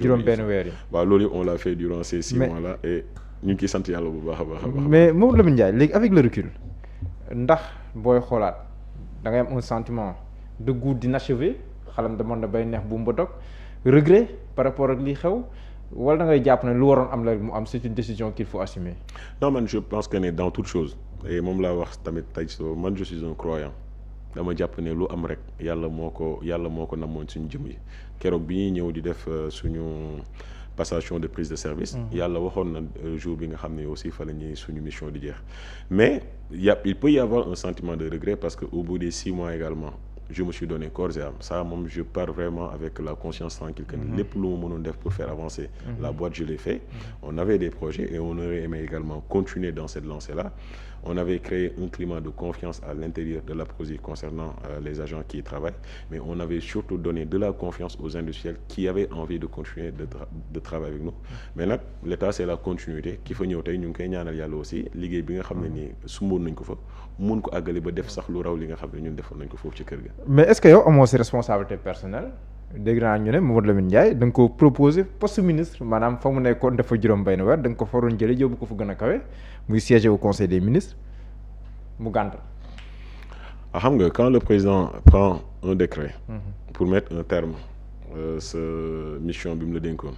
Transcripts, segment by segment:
juróom benn weer yi. waaw loolu yëpp on l'a fait durant ces 6 mois là et ñu ngi ciy sant yàlla bu baax a baax. mais Mamadou Lamine Ndiaye léegi avec le recul ndax booy xoolaat da ngay am un sentiment de goût d'inachevé xalam demoon na bay neex bu mu ba dog regret par rapport ak lii xew wala da ngay jàpp ne lu waroon am la mu am c'est une décision qu'il faut assumer. non man je pense que ne dans toute chose et moom laa wax tamit tey man je suis un croyant dama jàpp ne lu am rek yàlla moo ko namoon suñu jëm yi keroog bi ñuy ñëw di def suñu passation de prise de service. yàlla waxoon na jour bi nga xam ne aussi fa la ñuy suñu mission di jeex mais il peut y avoir un sentiment de regret parce que au bout des 6 mois également je me suis donné corps et âme ça moom je pars vraiment avec la conscience tranquille que lépp lu ma mënoon def pour faire avancer la boîte je l'ai fait. On avait des projets et on aurait aimé également continuer dans cette lancée-là. On avait créé un climat de confiance à l'intérieur de l'APROSI concernant les agents qui y travaillent, mais on avait surtout donné de la confiance aux industriels qui avaient envie de continuer de travailler avec nous. Mais nag l'État c'est la continuité ki fa ñëw tey ñu ngi koy ñaanal yàlla aussi liggéey bi nga xam ne nii sumboon nañ ko fa mun ko àggale ba def sax lu raw li nga xam ne ñun defoon nañ ko foofu ci kër ga. mais est-ce que yow amoo si responsabilité personnelle dégg naa ñu ne Mamadou Lamine Ndiaye da nga ko proposé poste ministre maanaam fa mu nekkoon dafa juróom benn weer da nga ko faroon jële yóbbu ko fu gën a kawe muy siéger au conseil des ministres mu gàntal. xam nga quand le président prend un décret pour mettre un terme sa mission bi mu la dénkoon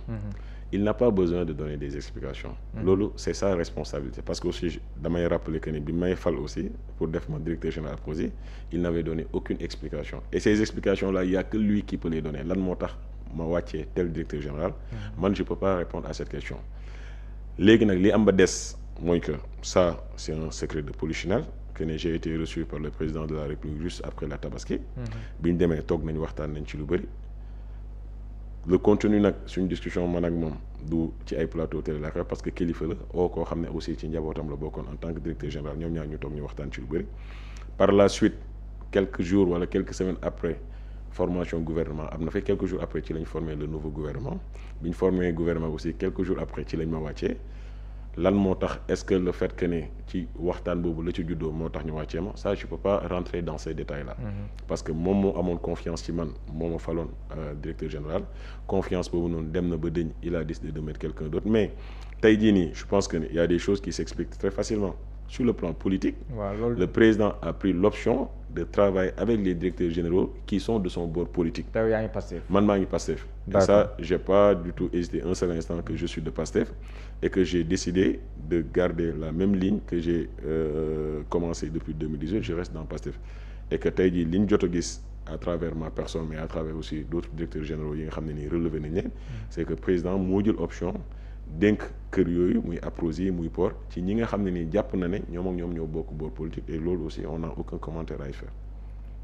il n'a pas besoin de donner des explications loolu c'est sa responsabilité parce que aussi damay rappeler que ni bi may fal aussi pour def ma directeur général APROSI il n'avait donné aucune explication et ces explications là il y a que lui qui peut les donner lan moo tax ma wàccee tel directeur général man je peux pas répondre à cette question léegi nag li am ba des mooy que ça c'est un secret de polichinelle que ne j'ai été reçu par le président de la République juste après la Tabaski bi ñu demee toog nañ waxtaan nañ ci lu bëri le contenu nag suñu discussion man ak moom du ci ay plateau télé la parce que kilifa la oo koo xam ne aussi ci njabootam la bokkoon en tant que directeur général ñoom ñaar ñu toog ñu waxtaan ci lu bëri par la suite quelques jours wala quelques semaines après formation gouvernement am na fa quelques jours après ci lañ formé le nouveau gouvernement bi ñu formé gouvernement aussi quelques jours après ci lañ ma wàccee lan moo tax est-ce que le fait que ne ci waxtaan boobu la ci juddoo moo tax ñu wàccee ma ça je peux pas rentrer dans ces détails là parce que moom moo amoon confiance ci man moo ma faloon directeur général confiance boobu noonu dem na ba dëñ il a décidé de mettre quelqu'un d'autre mais tey jii nii je pense que il y a des choses qui s'expliquent très facilement sur le plan politique le président a pris l'option de travailler avec les directeurs généraux qui sont de son bord politique taw yaa ngi Pastef man maa ngi Pastef et ça j'ai pas du tout hésité un seul instant que je suis de Pastef et que j'ai décidé de garder la même ligne que j'ai commencé depuis 2018 je reste dans Pastef et que tey jii li ñu jot a gis à travers ma personne mais à travers aussi d'autres directeurs généraux yi nga xam ne nii relevé nañ leen c'est que président moo jël option dénk kër yooyu muy APROSI muy port ci ñi nga xam ne nii jàpp na ne ñoom ak ñoom ñoo bokk boor politique et loolu aussi on n'a aucun commentaire à y faire.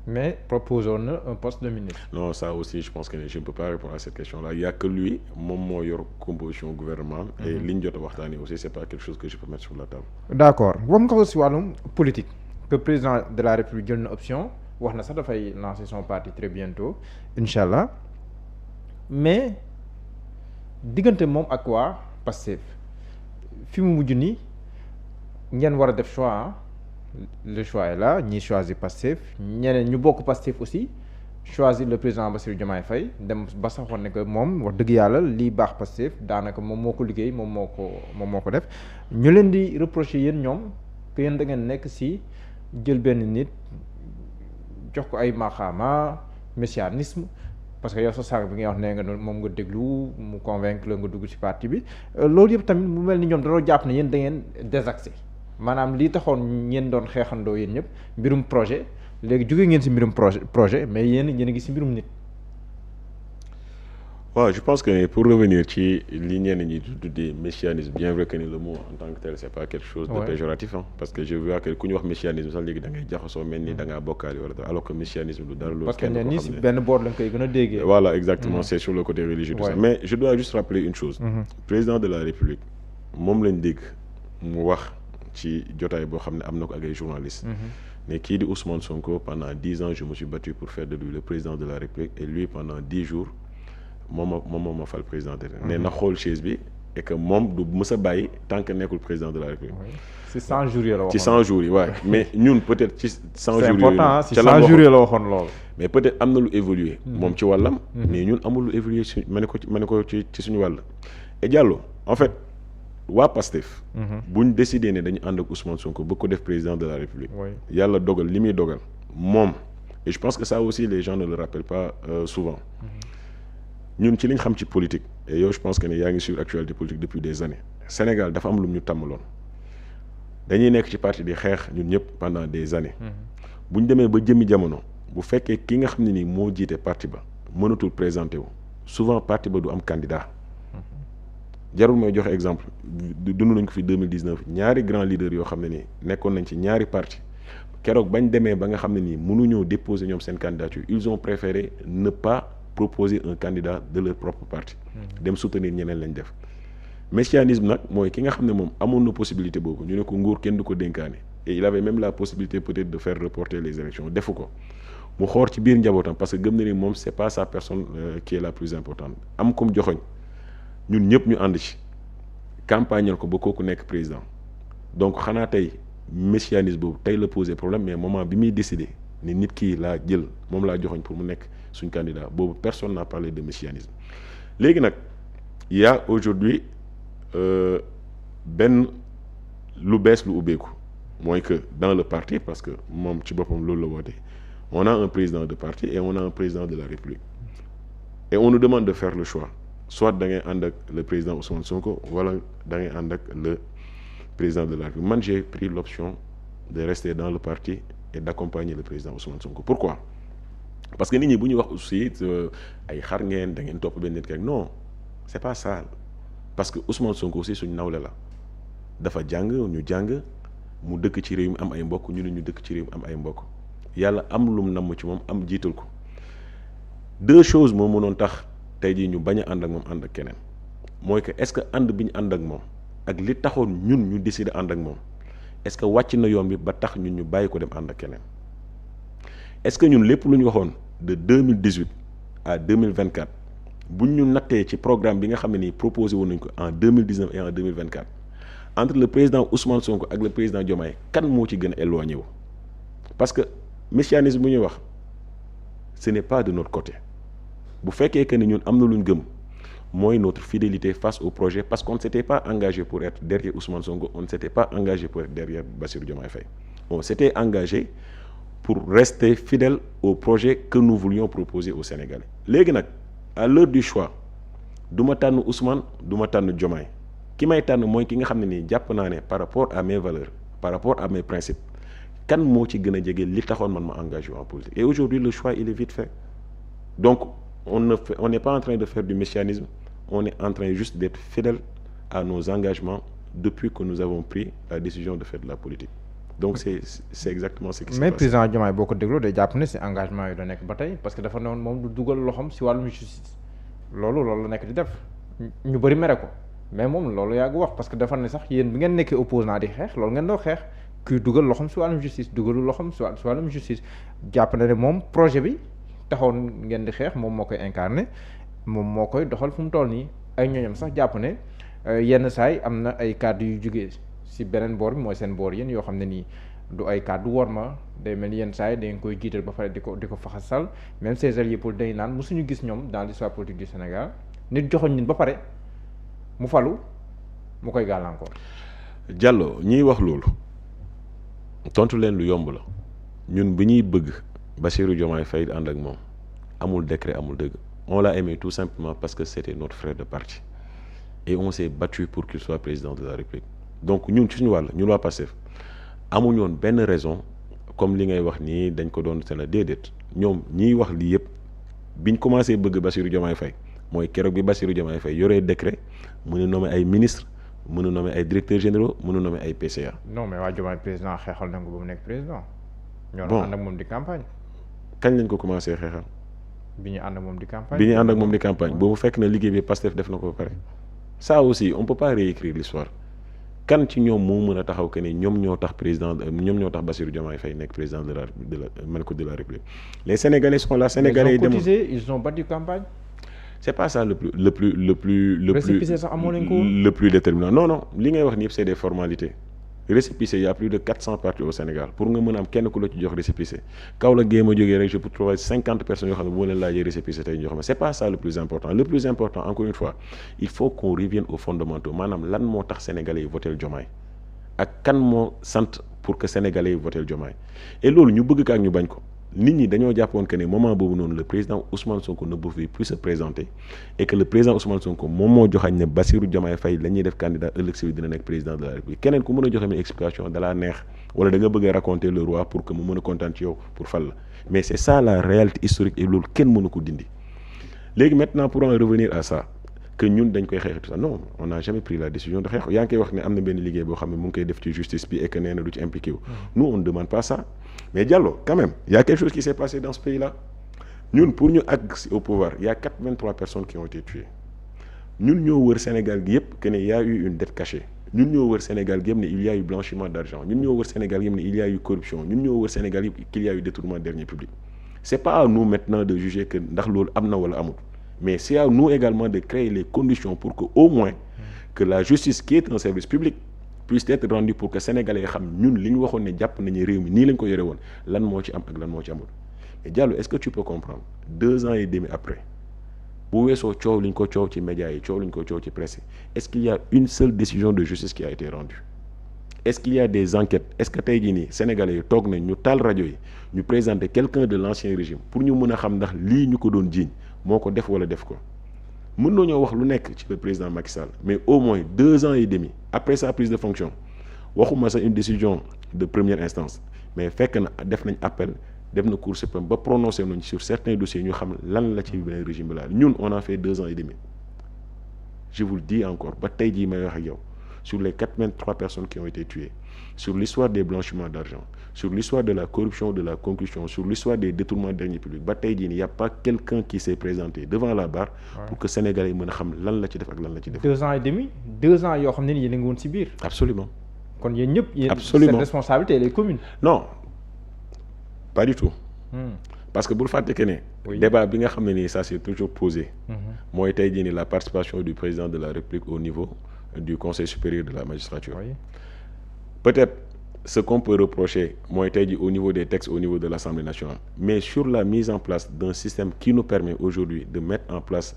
mais proposer na un poste de ministre. non ça aussi je pense que je ne peux pas répondre à cette question là il y a que lui moom moo yor composition gouvernement. et li ñu jot a waxtaanee aussi c'est pas quelque chose que je peux mettre sur la table. d'accord wax nga ko si wàllum politique que président de la République jël na option wax na sax dafay lancer son parti très bientôt incha allah mais diggante moom ak waa Pastef fi mu mujj nii ngeen war a def choix le choix est là ñii choisir Pastef ñeneen ñu bokk Pastef aussi choisir le président Bassirou Diomaye Faye dem ba sax wax ne que moom wax dëgg yàlla lii baax Pastef daanaka moom moo ko liggéey moom moo ko def ñu leen di reprocher yéen ñoom que yéen da ngeen nekk si jël benn nit jox ko ay maqaama messianisme parce que yow sa sànq bi ngay wax nee nga moom nga déglu mu convaincre la nga dugg ci parti bi loolu yëpp tamit mu mel ni ñoom dañoo jàpp ne yéen da ngeen désaxé maanaam lii taxoon ngeen doon xeexandoo yéen ñëpp mbirum projet léegi jóge ngeen ci mbirum projet mais yéen a ngi ci mbirum nit. waaw je pense que pour revenir ci li ñenn ñi tuddee messianisme bien vrai que ni le mot en tant que tel c'est pas quelque chose de péjoratif parce que je vois que ku ñu wax messianisme sax léegi da ngay jaxasoo mel ni da ngaa bokkaale wala alors que messianisme du dara loolu parce que ñenn ñi ci benn boor lañ koy gën a déggee. voilà exactement c'est sur le côté religieux tout ça mais je dois juste rappeler une chose président de la République moom lañ dégg mu wax ci jotaay boo xam ne am na ko ak ay journalistes mais kii di Ousmane Sonko pendant 10 ans je me suis battu pour faire de lui le président de la République et lui pendant 10 jours moom ma fal président de nee na xool chaise bi et que moom du mës a bàyyi tant que nekkul président de la République. Oui. ci 100 jours yi la waxoon ci 100 jours yi waaye mais ñun peut-être ci 100 jours c'est yooyu important ci 100 jours yi la waxoon loolu. mais peut-être am na lu évoluer moom ci wàllam. mais ñun amul lu évoluer su ma ne ko ci suñu wàll. et Diallo en fait waa Pastef. buñ décidé ne dañu ànd ak Ousmane Sonko bëgg ko def président de la République. yàlla dogal li muy dogal moom. et je pense que ça aussi les gens ne le rappellent pas souvent. ñun ci li ñu xam ci politique. et yow je pense que ne yaa ngi suivre actualité politique depuis des années. Sénégal dafa am lu ñu tàmmaloon dañuy nekk ci parti di xeex ñun ñëpp pendant des années. bu ñu demee ba jëmmi jamono bu fekkee ki nga xam ne nii moo jiite parti ba mënatul présenté wu souvent parti ba du am candidat. jarul mooy joxe exemple dund nañ ko fi 2019 ñaari grands leaders yoo xam ne nii nekkoon nañ ci ñaari parti keroog bañ demee ba nga xam ne nii mënuñoo déposer ñoom seen candidature ils ont préféré ne pas proposer un candidat de leur propre parti. dem soutenir ñeneen lañ def. messianisme nag mooy ki nga xam ne moom amoon na possibilité boobu ñu ne ko nguur kenn du ko dénkaane et il avait même la possibilité peut-être de faire reporter les élections defu ko mu xool ci biir njabootam parce que gëm na ni moom c'est pas sa personne qui est la plus importante am comme joxoñ ñun ñëpp ñu ànd ci campagnal ko ba kooku nekk président donc xanaa tey messianisme boobu tey la poser problème mais moment bi muy décider ni nit kii laa jël moom laa joxoñ pour mu nekk suñ candidat boobu personne n'a parlé de messianisme léegi nag il y a aujourd'hui benn lu bees lu ubbeeku mooy que dans le parti parce que moom ci boppam loolu la woote on a un président de parti et on a un président de la République et on nous demande de faire le choix soit da ngay ànd ak le président Ousmane Sonko wala da ngay ànd ak le président de la République man j'ai pris l'option de rester dans le parti et d'accompagner le président Ousmane Sonko pourquoi parce que nit ñi bu ñuy wax aussi ay xar ngeen da ngeen topp benn nit rek non c'est pas ça parce que Ousmane Sonko aussi suñ nawle la dafa jàng ñu jàng mu dëkk ci réew mi am ay mbokk ñu ne ñu dëkk ci réew mi am ay mbokk yàlla am lu mu namm ci moom am jiital ko deux choses moo mënoon tax tey jii ñu bañ a ànd ak moom ànd ak keneen mooy que est-ce que ànd bi ñu ànd ak moom ak li taxoon ñun ñu décider ànd ak moom est-ce que wàcc na yoon bi ba tax ñun ñu bàyyi ko dem ànd ak keneen est-ce que ñun lépp lu ñu waxoon de 2018 à 2024 buñ ñu nattee ci programme bi nga xam ne nii proposé woon nañ ko en 2019 et en 2024 entre le président Ousmane Sonko ak le président Diomaye kan moo ci gën a éloigné wu parce que messianisme bu ñuy wax ce n'est pas de notre côté bu fekkee que ni ñun am na lu ñu gëm mooy notre fidélité face au projet parce qu'on ne s'était pas engagé pour être derrière Ousmane Sonko on ne s'était pas engagé pour être derrière Bassirou Diomaye Faye on s'était engagé pour rester fidèle au projet que nous voulions proposer aux Sénégalais léegi nag à l'heure du choix du ma tànn Ousmane du ma tànn Diomaye ki may tànn mooy ki nga xam ne nii jàpp naa ne par rapport à mes valeurs par rapport à mes principes kan moo ci gën a jege li taxoon man ma engagé en politique et aujourd'hui le choix il est vite fait donc on n'est pas en train de faire du messianisme on est en train juste d'être fidèle à nos engagements depuis que nous avons pris la décision de faire de la politique donc c'est exactement ce qui s'est passé. mais président Diomaye boo ko dégloo day jàpp ne si engagement yi da nekk ba tey parce que dafa ne woon moom du dugal loxoom si wàllum justice loolu la nekk di def ñu bëri mere ko mais moom loolu yàgg wax parce que dafa ne sax yéen bi ngeen nekkee opposant di xeex loolu ngeen doo xeex kuy dugal loxoom si wàllum justice dugalu loxoom si wàllum justice jàpp na ne moom projet bi taxoon ngeen di xeex moom moo koy incarné moom moo koy doxal fu mu toll nii ay ñooñam sax jàpp ne yenn saay am na ay kàddu yu jugee si beneen boor bi mooy seen boor yéen yoo xam ne nii du ay kàddu wor ma day mel ni yenn saay da ngeen koy jiital ba pare di ko faxasal même ces alliés pour day naan mosuñu gis ñoom dans l'histoire politique du Sénégal nit joxoñ nit ba pare mu falu mu koy gàllankoor. Diallo ñiy wax loolu tontu leen lu yomb la ñun bi ñuy bëgg Bassirou Diomaye Faye ànd ak moom amul décret amul dëgg on l'a aimé tout simplement parce que c'était notre frère de parti et on s'est battu pour qu'il soit président de la République donc ñun ci suñu wàll ñun waa Pastef amuñu woon benn raison comme li ngay wax nii dañ ko doon seen déedéet ñoom ñiy wax lii yëpp biñ commencé bëgg Bassirou Diomaye Faye mooy keroog bi Bassirou Diomaye Faye yoree décret mën a nommer ay ministres mën a nommer ay directeurs généraux mën a nommer ay PCA. non mais waa Diomaye président xeexal na ko ba mu nekk président. ñoo doon ànd ak moom di campagne. kañ lañ ko commencé xeexal. bi ñu ànd ak moom di campagne. bi ñu ànd ak moom di campagne boobu fekk na liggéey bi Pastef def na ko ba pare. ça aussi on peut pas réécrire l'histoire kan ci ñoom moo mën a taxaw que ni ñoom ñoo tax Bassirou Diomaye Faye nekk président de la République les Sénégalais sont là Sénégalais yi ils ont cotisé ils ont battu campagne. c'est pas ça le plus déterminant. Non li ngay wax ni yëpp c'est des formalités. Récépissé il y a plus de 400 partis au Sénégal pour nga mën a am kenn ku la ci jox récépissé Kaolack géem a jógee rek je peux trouver 50 personnes yoo xam ne bu ma leen laajee récépissé tey ñu jox ma c'est pas ça le plus important. Le plus important encore une fois il faut qu'on revienne aux fondamentaux maanaam lan moo tax sénégalais yi votel Diomaye ak kan moo sant pour que sénégalais yi votel Diomaye et loolu ñu bëgg ko ak ñu bañ ko nit ñi dañoo jàppoon que ne moment boobu noonu le président Ousmane Sonko ne pouvait plus se présenter et que le président Ousmane Sonko moom moo joxañ ne Bassirou Diomaye Faye la ñuy def candidat ëllëg si dina nekk président de la République keneen ku mën a joxe une explication da laa neex wala da nga bëgg a raconter le roi pour que mu mën a kontaan ci yow pour fal la mais c'est ça la réalité historique et loolu kenn mënu ko dindi léegi maintenant pour en revenir à ça que ñun dañ koy xeex tout ça non on n'a jamais pris la décision de xeex yaa ngi koy wax ne am na benn liggéey boo xam ne mu ngi koy def ci justice bi et que nee na du ci impliqué wu nous on ne demande pas ça mais Diallo quand même il y a quelque chose qui s'est passé dans ce pays-là ñun pour ñu àgg au pouvoir il y a 83 personnes qui ont été tuées ñun ñoo wër Sénégal gi yëpp que ne y a eu une dette cachée ñun ñoo wër Sénégal gi yëpp ne il y a eu blanchiment d'argent ñun ñoo wër Sénégal gi yëpp ne il y a eu corruption ñun ñoo wër Sénégal yëpp qu'il y a eu détournement de deniers publics c'est pas à nous maintenant de juger que ndax loolu am na wala amul mais c'est à nous également de créer les conditions pour que au moins que la justice qui est un service public puisse être rendue pour que sénégalais xam ñun li ñu waxoon ne jàpp nañu réew mi nii lañ ko yore woon lan moo ci am ak lan moo ci amul mais Diallo est-ce que tu peux comprendre 2 ans et demi après bu weesoo coow li ñu ko coow ci médias yi coow li ñu ko coow ci presse est-ce qu'il y a une seule décision de justice qui a été rendue est-ce qu'il y a des enquêtes est-ce que tey jii nii sénégalais yi toog nañ ñu taal rajo yi ñu présenter quelqu'un de l'ancien régime pour ñu mën a xam ndax lii ñu ko doon jiiñ moo ko def wala def ko mën nañoo wax lu nekk ci le président Macky Sall mais au moins 2 ans et demi après sa prise de fonction waxuma sa une décision de première instance mais fekk na def nañ appel def na Cour suprême ba prononcé nañ sur certains dossiers ñu xam lan la ci beneen régime bi la ñun on a fait 2 ans et demi je vous le dis encore ba tey jii may wax ak yow sur les 83 personnes qui ont été tuées sur l'histoire des blanchiments d'argent sur l'histoire de la corruption de la concussion sur l'histoire des détournements de deniers publics ba tey jii nii y a pas quelqu'un qui s'est présenté devant la barre pour que sénégalais yi mën a xam lan la ci def ak lan la ci def 2 ans et demi 2 ans yoo xam ne ni yéen a ngi woon ci biir absolument kon yéen ñëpp yéen absolument cette responsabilité elle est commune non pas du tout parce que bul fàtte que ne débat bi nga xam ne nii ça s'est toujours posé mooy tey jii nii la participation du président de la République au niveau du Conseil supérieur de la magistrature peut-être ce qu'on peut reprocher mooy tey jii au niveau des textes au niveau de l'Assemblée nationale mais sur la mise en place d'un système qui nous permet aujourd'hui de mettre en place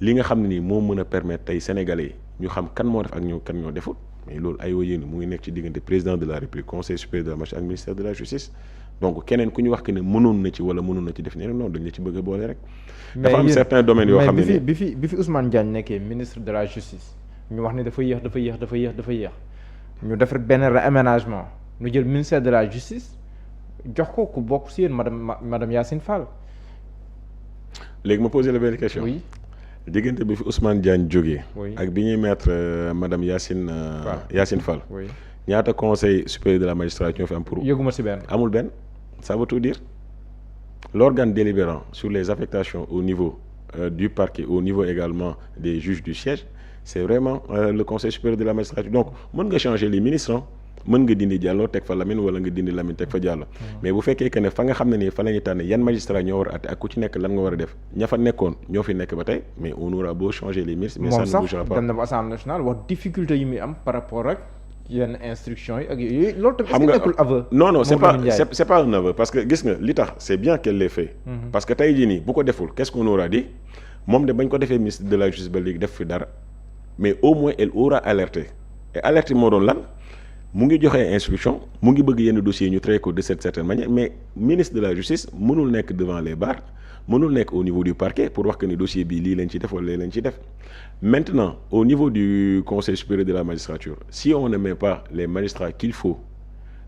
li nga xam ne nii moo mën a permettre tey sénégalais yi ñu xam kan moo def ak ñoo kan ñoo defut mais loolu ayoo yéen mu ngi nekk ci diggante président de la République Conseil supérieur de la magistrature ak ministère de la justice donc keneen ku ñu wax que ne mënoon na ci wala mënoon na ci def ne non dañ la ci bëgg a boole rek dafa am certains domaines yoo xam ne mais bi fi Ousmane Diagne nekkee ministre de la justice ñu wax ne dafa yéex ñu def benn réaménagement ñu jël ministère de la justice jox ko ku bokk ci yéen madame Yacine Fall. léegi ma posé la benn question. oui diggante bi fi Ousmane Diagne jógee. oui ak bi ñuy mettre madame Yacine. Yacine Fall. oui ñaata conseil supérieur de la magistrature ñoo fi am pour. yëguma ci benn. amul benn ça veut tout dire l'organe délibérant sur les affectations au niveau du parquet au niveau également des juges du siège. c'est vraiment le conseil supérieur de la magistrature donc mën nga changer les ministres mën nga dindi Diallo teg fa Lamine wala nga dindi Lamine teg fa Diallo mais bu fekkee que ne fa nga xam ne nii fa la ñuy tànn yan magistrat ñoo war a àtte ak ku ci nekk lan nga war a def ña fa nekkoon ñoo fi nekk ba tey mais on aura beau changer les ministres mais ça ne bougera pas. moom sax dem na ba Assemblée nationale wax difficulté yi muy am par rapport ak yenn instructions yi ak yooyu loolu tamit est-ce que nekkul aveu. non c'est pas un aveu parce que gis nga li tax c'est bien qu'elle l'ait fait parce que tey jii nii bu ko deful qu'est-ce qu'on aura dit moom de bañ ko defee ministre de la justice ba léegi def fi dara mais au moins elle aura alerté et alerté moo doon lan mu ngi joxe instruction mu ngi bëgg yenn dossiers ñu traiter ko de cette certaine manière mais ministre de la justice mënul nekk devant les barres mënul nekk au niveau du parquet pour wax que ni dossier bi lii lañ ci def wala lii lañ ci def maintenant au niveau du conseil supérieur de la magistrature si on ne met pas les magistrats qu'il faut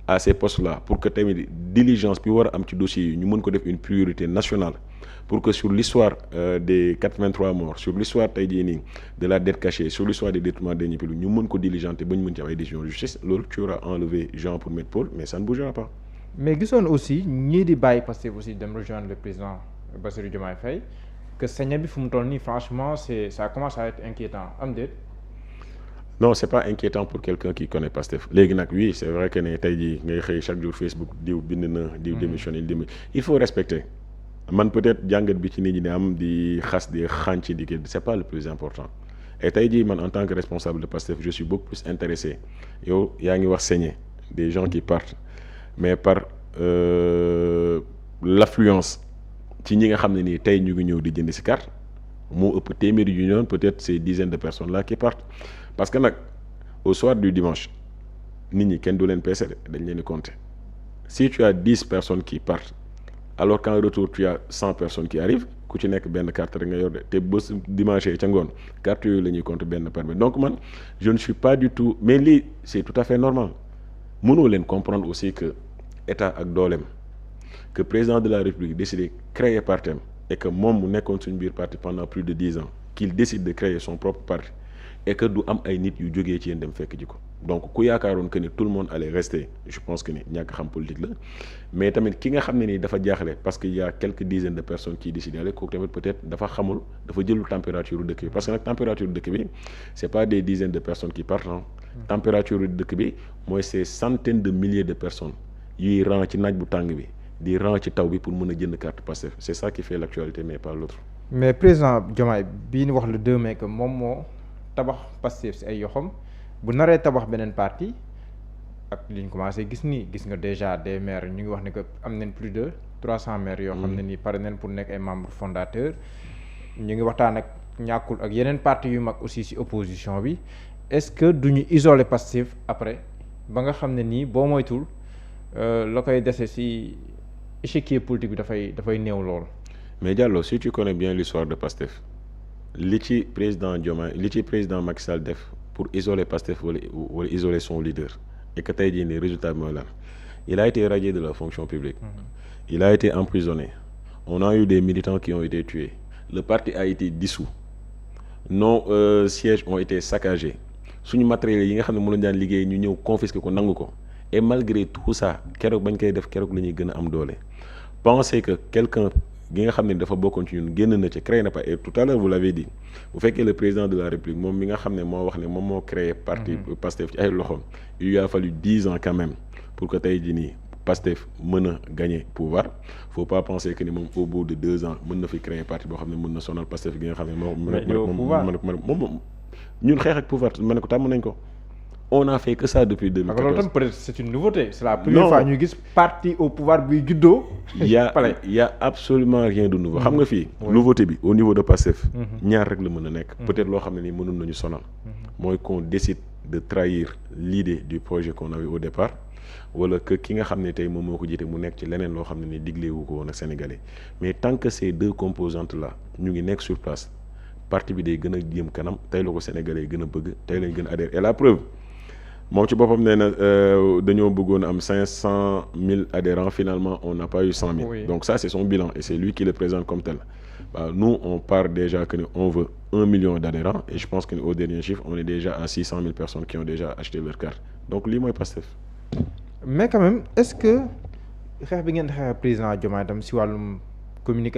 à ces postes-là pour que tamit diligence bi war a am ci dossiers yi ñu mën ko def une priorité nationale pour que sur l'histoire des 83 morts sur l'histoire tey jii nii de la dette cachée sur l'histoire des détournements de deniers publics ñu mën ko diligenter ba ñu mën ci am ay décisions de justice loolu tu auras enlevé Jean pour mettre Paul mais ça ne bougera pas. mais gisoon aussi ñii di bàyyi Pastef aussi dem rejoindre le président Bassirou Diomaye Faye que saña bi fu mu toll nii franchement ça commence à être inquiétant am déet. non c'est pas inquiétant pour quelqu'un qui connaît Pastef léegi nag oui c'est vrai que ne tey jii ngay xëy chaque jour Facebook diw bind na diw démissionné il faut respecter man peut-être jàngat bi ci nit ñi di am di xas di xànc di kii c'est pas le plus important et tey jii man en tant que responsable de Pastef je suis beaucoup plus intéressé yow yaa ngi wax saigner des gens qui partent mais par l'affluence ci ñi nga xam ne nii tey ñu ngi ñëw di jënd ci carte moo ëpp téeméeri yu ñoon peut-être ces dizaines de personnes là qui partent parce que nag au soir du dimanche nit ñi kenn du leen peese dañ leen di compter si tu as 10 personnes qui partent alors qu'en retour tu as 100 personnes qui arrivent ku ci nekk benn carte rek nga yor de te bés dimanche ca ngoon carte yooyu la ñuy compter benn par benn donc man je ne suis pas du tout mais lii c'est tout à fait normal mënoo leen comprendre aussi que état ak dooleem que président de la République décide créer parti et que moom mu nekkoon suñu biir parti pendant plus de 10 ans qu'il décide de créer son propre parti et que du am ay nit yu jógee ci yéen dem fekk ji ko donc ku yaakaaroon que ni tout le monde allait rester je pense que ni ñàkk xam politique la mais tamit ki nga xam ne nii dafa jaaxle parce que y a quelques dizaines de personnes qui décident aller kooku tamit peut-être dafa xamul dafa jëlul température dëkk bi parce que nag température dëkk bi c'est pas des dizaines de personnes qui partent température dëkk bi mooy ces centaines de milliers de personnes yuy rang ci naaj bu tàng bi di rang ci taw bi pour mën a jënd carte Pastef c'est ça qui fait l'actualité mais pas l'autre. mais président Diomaye bii ñu wax le 2 mai que moom moo tabax Pastef ci ay yoxam bu naree tabax beneen parti ak li ñu commencé gis nii gis nga déjà des maires ñu ngi wax ne que am nañ plus de 300 maires yoo xam ne nii pare nañ pour nekk ay membres fondateurs ñu ngi waxtaan ak ñàkkul ak yeneen parti yu mag aussi ci opposition bi est-ce que duñu isoler Pastef après ba nga xam ne nii boo moytul la koy dese ci échiquier politique bi dafay néew lool. mais Diallo si tu connais bien l'histoire de Pastef li ci président Diomaye li ci président Macky Sall def pour isoler Pastef wala isoler son leader et que tey jii nii résultat bi mooy lan il a été radié de la fonction publique. Il a été emprisonné. On a eu des militants qui ont été tués. Le parti a été dissous. Nos sièges ont été saccagés. Suñu matériel yi nga xam ne mu lañ daan liggéey ñu ñëw confisquer ko nangu ko et malgré tout ça keroog bañ koy def keroog la ñuy gën a am doole. Pensez que quelqu'un gi nga xam ne dafa bokkoon ci ñun génn na ci créé na pas et tout à l'heure vous l'avez dit bu fekkee le président de la République moom mi nga xam ne moo wax ne moom moo créé parti Pastef ci ay loxoom il lui a fallu 10 ans quand même pour que tey jii nii Pastef mën a gagner pouvoir faut pas penser que ni moom au bout de 2 ans mën na fi créer parti boo xam ne mën na sonal Pastef gi nga xam ne moom ñun xeex ak pouvoir ma ne ko tàmm nañ ko on a fait que ça depuis 2014. loolu tam peut-être c'est une nouveauté c'est la première fois ñu gis parti au pouvoir buy juddoo. il y a absolument rien de nouveau. xam nga fii nouveauté bi au niveau de Pastef. ñaar rek la mën a nekk. peut-être loo xam ne nii mënoon nañu sonal. mooy qu'on décide de trahir l'idée du projet qu'on avait au départ. wala que ki nga xam ne tey moom moo ko jiite mu nekk ci leneen loo xam ne ni digleewu ko woon ak Sénégalais mais tant que ces deux composantes là ñu ngi nekk sur place parti bi day gën a jëm kanam tey la ko Sénégalais gën a bëgg tey lañ gën a adhéré et la preuve moom ci boppam nee na dañoo bëggoon am 500 000 adhérents finalement on n'a pas eu 100 000. Oui. Donc ça c'est son bilan et c'est lui qui le présente comme tel. Nous on part déjà que on veut 1 million d'adhérents et je pense que au dernier chiffre on est déjà à 600 000 personnes qui ont déjà acheté leur carte donc lii mooy Pastef. Mais quand même est-ce que xeex bi ngeen xeex président Diomaye tam si wàllum communication